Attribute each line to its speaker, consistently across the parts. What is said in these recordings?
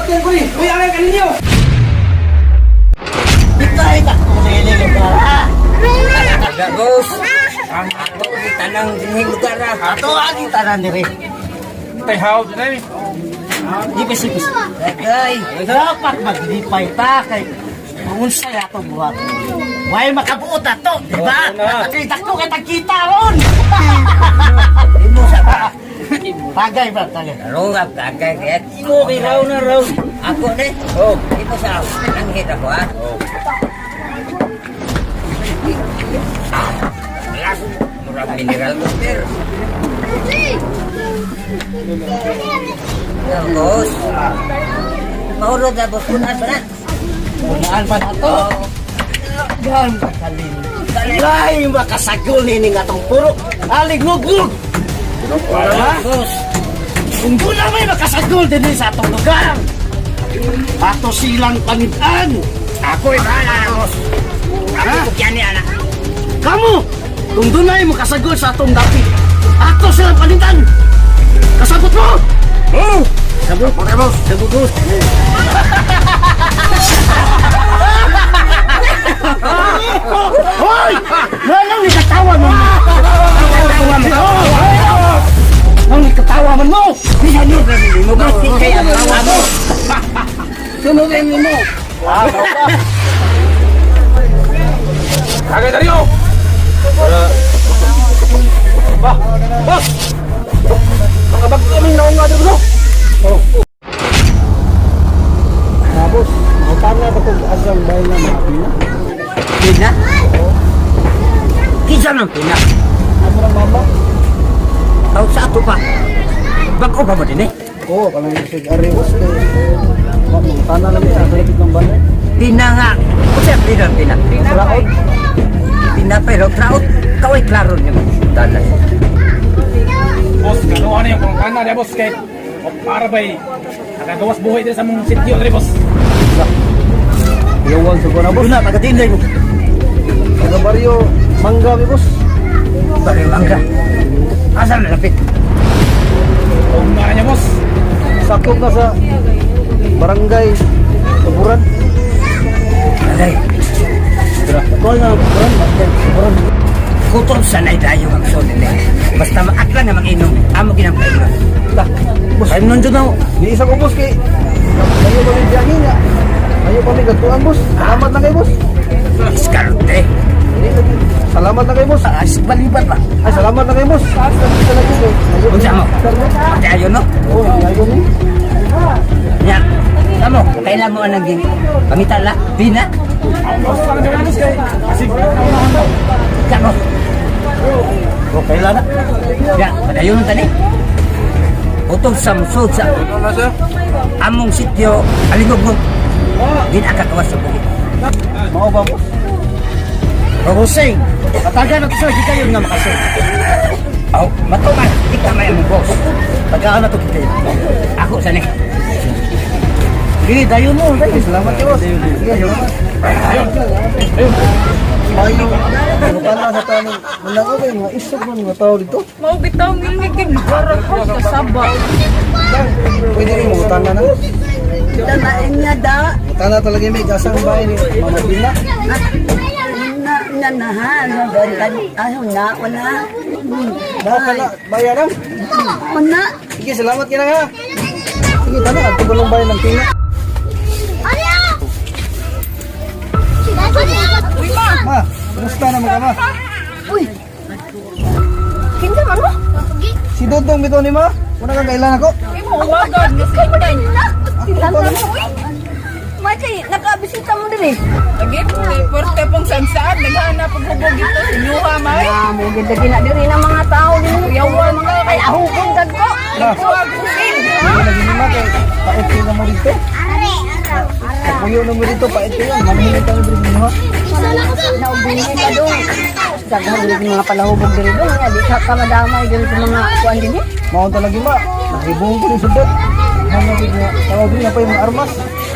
Speaker 1: Bakit ko ni? Uy, alay ka ninyo!
Speaker 2: Itay na ko nini lugar ha.
Speaker 3: Ada bos, ang ako di tanang dining lugar na.
Speaker 2: Ato agi tanan diri.
Speaker 1: Tay how dinay.
Speaker 2: Ipis. Dagay. Dapat maglipay ta kay unsa ato buhat. Way makabuot ato, di ba? Kita ko kay kita ron.
Speaker 3: Imo sa ba?
Speaker 2: Tagay ba tagay.
Speaker 3: Rungap kagay kaya imo kay raw na raw. Ako ni. Oh, imo sa nang hit ako ha. Oh. Alas, murah mineral water. Ya bos. Mau roda bos kunan ba na?
Speaker 2: Unaan pa na to. Gan kalin. Lay makasagol nini nga tong puro. Aliglugglug.
Speaker 3: Bos.
Speaker 2: Kung doon na may makasagol din sa atong lugar. Ato silang panitan.
Speaker 3: Ako'y bahala bos. Ako kyan ni anak.
Speaker 2: Kamu, kung doon na may makasagol sa atong dati. Ato silang panitan. Kasabot mo!
Speaker 3: Oh,
Speaker 2: Sabot mo, bos. Sabot mo. Hoy! Nanang ni katawa mo! Katawa mo! Nang ni katawa mo!
Speaker 3: sunod na mo ba? Kaya tawa mo.
Speaker 2: Sunodin mo!
Speaker 1: Kagay dari oh. Ba, bos. Mga bag kami naong nga dito. Oh.
Speaker 2: Tapos, magkana ba kung asang bahay na mga pina?
Speaker 3: Pina? Kinsa ng pina?
Speaker 2: Ano ng mama?
Speaker 3: Tawag sa ato pa. Bago pa ba din eh?
Speaker 2: Oo, kami yung arewos. Magkana lang yan, sa lapit ng bahay.
Speaker 3: Pina nga. O siya pina?
Speaker 2: Raot.
Speaker 3: Pina pero traot. Kaway klaro niya mo. Dalas.
Speaker 1: Bos, ano yung kung kana dia bos kay para ba'y nakagawas buhay din sa mong sityo diri bos.
Speaker 2: Iyawan sa kuna, boss. Taga-tinday ko. Taga-baryo, mangga, bos.
Speaker 3: Baril mangga. Asal na lapit.
Speaker 1: Kung nga niya bos.
Speaker 2: Sakop na sa barangay Tuburan.
Speaker 3: Alay.
Speaker 2: Kuha na, Tuburan.
Speaker 3: Kutol sanay tayo ang sonin eh. Basta maakla na mag-inom. Amo ginang kainom.
Speaker 2: Boss, ay nandiyo na. Di isa ko, boss, kay ayaw kami biyahin nga. Ayaw kami gatuan, boss. Salamat na kayo, boss.
Speaker 3: Iskarte.
Speaker 2: Salamat na kayo, boss.
Speaker 3: Asik balibat ba?
Speaker 2: Ay, salamat na kayo, boss. Salamat kayo.
Speaker 3: Unsa mo? Pati ayo no?
Speaker 2: Oo, ayaw mo.
Speaker 3: Nya. Kamu, kailan mo ang naging pamitala? Pina?
Speaker 1: Bos, para gawin bos kay. Asig.
Speaker 3: Kamu.
Speaker 2: O, kailan na?
Speaker 3: Ya, padayon tani. Utol sa musod sa among sityo Alingog. Din akakawas sa bukid.
Speaker 2: Mau ba, boss?
Speaker 3: Roseng.
Speaker 2: Kataga na to, sir. Di kayo nga makasay.
Speaker 3: Oh, matuman. Ika may among boss.
Speaker 2: Tagaan na to kita yun.
Speaker 3: Ako sani.
Speaker 2: Sige, dayon mo. Dayon. Salamat kayo, boss. Sige, salamat.
Speaker 1: Ayun.
Speaker 2: Ayaw. Ano pa na sa tanong? Wala ko ba yung mga isok ng mga tao dito?
Speaker 4: Mau bitaw ngilingin lugar ako sa Saba.
Speaker 2: Pwede rin mo, utang na na.
Speaker 4: Danain niya da.
Speaker 2: Utang na talaga may gasang bahay ni Mama Pina.
Speaker 4: Nanahan. Ayaw na. Wala.
Speaker 2: Bawa ka na, bayaran.
Speaker 4: Wala.
Speaker 2: Sige, salamat ka na nga. Sige, tana, at tubalong bahay ng Pina.
Speaker 4: Uy, ma.
Speaker 2: Ma, kumusta naman ka, ma?
Speaker 4: Uy. Kinsa man mo?
Speaker 2: Si Dodong bito ni ma? Una kang kailan ako?
Speaker 4: Imo wagad. Nasipay. Ilantan mo, uy. Macay, nakabisita mo din eh. Lagi, porte pong sansaan. Naghanap ang hubog dito. Sinuha, may. May ganda na din ang mga tao din. Yawa, mga kay ahukong dagko. Nagsuwag ko sin.
Speaker 2: Hindi lagi ni ma, kay pait ka mo dito. Pagpuyo na mo dito, pait ka yan. Mamili kami dito ni ma.
Speaker 4: Naubingin ka doon. Daghan din yung mga palahubog din doon. Nga, di ka madamay din sa mga kuwan din eh.
Speaker 2: Mao talaga ma, nagribong ko ni sudot. Ano nga, tawag din na pa yung mga armas.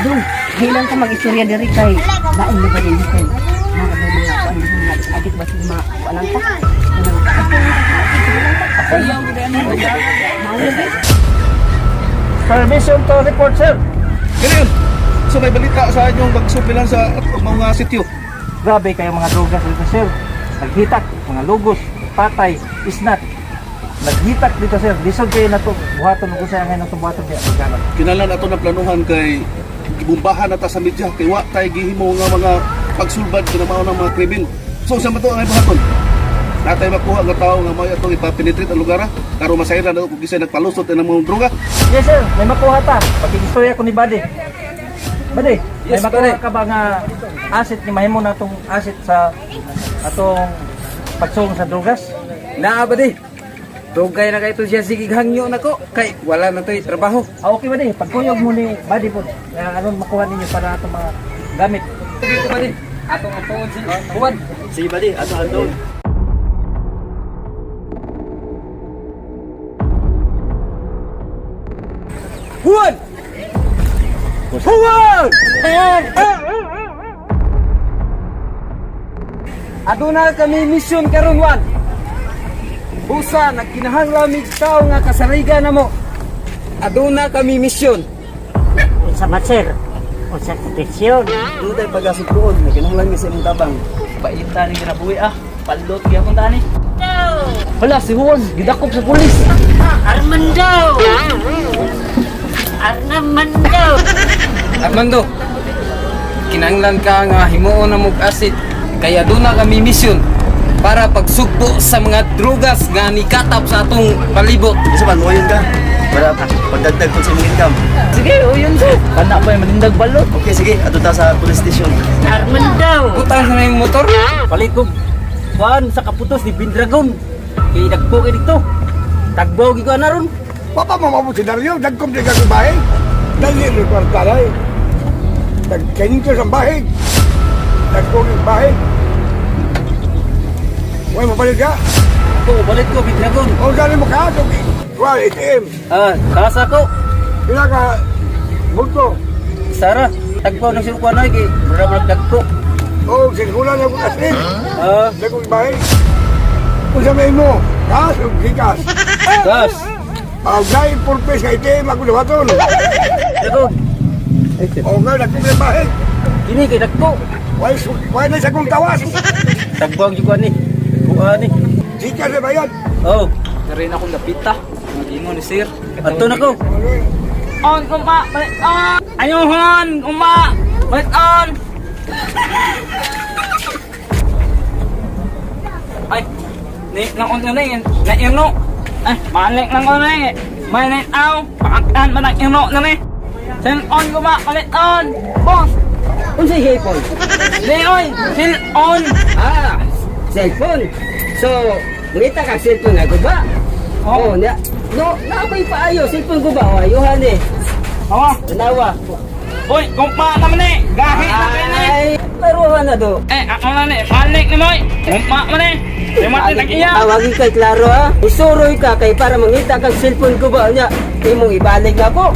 Speaker 4: Doon, hilang ka mag-istorya diri kay lain mo ba din dito. Mga ba mga kuwan din mga adik ba sila mga kuwanan ka. Ayaw din.
Speaker 2: Permission to report, sir.
Speaker 5: Ganyan. So may balita sa inyong pagsupilan sa mga sityo.
Speaker 6: Grabe kayo mga drogas dito sir. Naghitak, mga lugos, patay, isnat. Naghitak dito sir. Lisod kayo na to. Buhaton ko sa ngayon na buhaton kaya pagkalat.
Speaker 5: Kinalan ato na planuhan kay gibumbahan na ta sa media kay wa tay gihimo nga mga pagsulbad kinamao ng mga krimen. So sa mato ang ibahaton. Natay makuha nga tao nga may atong ipapenetrate ang lugar karon masayra na kung gisay nagpalusot ng mga droga.
Speaker 6: Yes sir, may makuha ta. Pag-istorya ko ni Buddy. Buddy, may makuha ka ba nga asset ni mahimo na itong asset sa atong pagsong sa drogas?
Speaker 3: Naa ba di? Dugay na kayo siya sige hangyo na ko. Kay wala na to'y trabaho.
Speaker 6: Okay Buddy, pagkuyog mo ni Buddy po. Aron makuha ninyo para atong mga gamit.
Speaker 3: Dito ba di? Atong tuod si Juan.
Speaker 2: Sige ba di? Ato andon.
Speaker 3: Juan! Juan! Aduna kami misyon karon Juan. Busa nagkinahanglan mi tao nga kasarigan namo. Aduna kami misyon.
Speaker 2: Sa matsir. O sa proteksyon.
Speaker 3: Dito tayo pag-asip doon, nagkinahanglan mi sa imong tabang.
Speaker 6: Paita ni kinabuhi Palot gyapon tani. Hala si Juan, gidakop sa pulis.
Speaker 2: Armando! Armando!
Speaker 3: Armando, kinahanglan ka nga himuon na mong asit. Kaya doon na kami misyon para pagsugpo sa mga drogas nga nikatap sa atong palibot.
Speaker 2: Isa man, yun ka. Para pagdagdag ko sa imong income.
Speaker 6: Sige, o yun sir. Kana ba manindag balot?
Speaker 2: Okay, sige. Ato ta sa police station. Armando!
Speaker 3: Utang sa yung motor.
Speaker 6: Palit ko. Juan sa kaputos ni Bindragon. Kay dagpo kay dito. Tagbaw gi ko na ron.
Speaker 7: Papa mamabot si Dario, dagkom di ka sa bahay. Dali rin kwartalay. Dagkanin ko sa bahay. Dagkom yung bahay. Huwag mapalit ka.
Speaker 6: Ko balik ko Bindragon.
Speaker 7: O dali mo ka. Wala, ATM.
Speaker 6: Kasa ko.
Speaker 7: Pila ka. Bulto.
Speaker 6: Sara, tagbaw na siya kuan ay kay bra dagpo.
Speaker 7: O, sigulan na ko asin. Dagkom yung bahay. Kung sabihin mo, gas o gikas.
Speaker 6: Gas.
Speaker 7: Gay purpose ka ATM ako lawaton.
Speaker 6: Bindragon.
Speaker 7: O nga, dagkom yung bahay.
Speaker 6: Kini kay dagpo.
Speaker 7: Why na sa kong tawas?
Speaker 6: Tagbaw gi ko ni. Kuan ni.
Speaker 7: Gikas na bayad.
Speaker 6: Oh,
Speaker 3: Karin akong lapita. Mag-ingo ni sir.
Speaker 6: ato na ko.
Speaker 4: On, kuma, balik on! Ayuhon, kuma, balik on! Ay, nang on na yun, na-irno. Ay, balik lang on na yun. May na-aw, pakaktaan ba nag-irno na ni? Sil on, kuma, balik on! Boss!
Speaker 3: Unsay hipon?
Speaker 4: Leoy, sil on!
Speaker 3: Cellphone. So, ngita ka cellphone ako ba? Oo, na. No, naabay paayo. Cellphone ko ba? O, ayuhan eh.
Speaker 4: Oo.
Speaker 3: Tanawa.
Speaker 4: Uy, kumpa naman eh! Gahit na kayo na eh!
Speaker 3: Ay, laruhan na do.
Speaker 4: Ako na ni, balik ni Moy! Kumpa mo na eh! Limati nag-iya!
Speaker 3: Tawagin kay klaro ha. Isuroy ka kay para mangita kang cellphone ko ba? Nya, imong ibalik ako.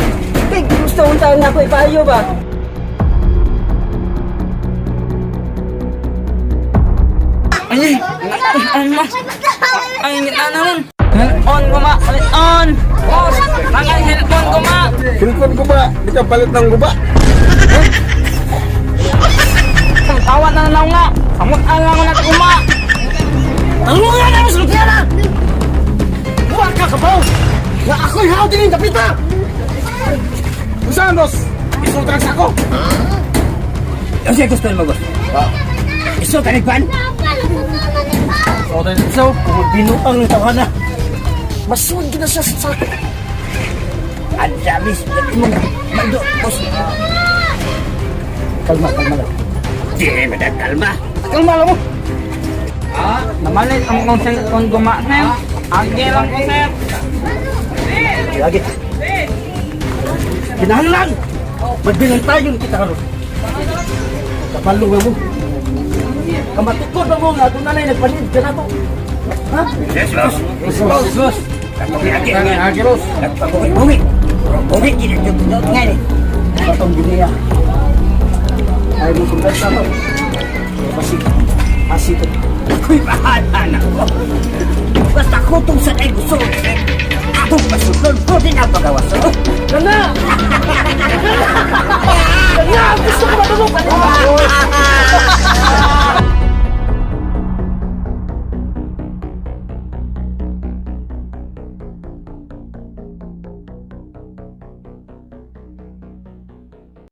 Speaker 3: Kay gusto kong taon na ako ipayo ba?
Speaker 4: Ay, ay, ngita naman! On kuma, balik on! Boss, nangay cellphone kuma!
Speaker 7: Cellphone ko ba? Di ka palit ng guba.
Speaker 4: Tawat na lang nga! Samot alang ko na ito kuma!
Speaker 2: Ano nga na mas lupira? Huwag ka kabaw! Na ako'y hao din yung kapita!
Speaker 7: Saan, boss? Isultraks ako.
Speaker 3: Yung siya gusto mo, boss.
Speaker 2: Iso ka nagpan?
Speaker 6: O tayo so, kung binutang ng tawa na.
Speaker 2: Masuod ka na siya sa sako. Ang dami mong mando, boss.
Speaker 6: Kalma lang.
Speaker 2: Di, madagkalma.
Speaker 6: Kalma lang mo.
Speaker 4: Namalit ang kong cellphone kuma na yun! Agi lang ko sir!
Speaker 6: Lagi. Kinahanglan. Magbilang tayo ng kita karon. Kapalo mo. Kamatikod na mo nga, doon na lang nagpanid ka na to. Ha?
Speaker 2: Yes, boss.
Speaker 6: Boss.
Speaker 2: Agi, boss. Bumi. Bumi, kinagdudot nga eh.
Speaker 6: Batong giniya. Ay mo sundan sa to. Masito.
Speaker 2: Ako'y bahala na ko. Basta ko itong sa ay gusto. Akong masunod ko din ang pagawas.
Speaker 6: Kanga!
Speaker 2: Nga, gusto ko matulog.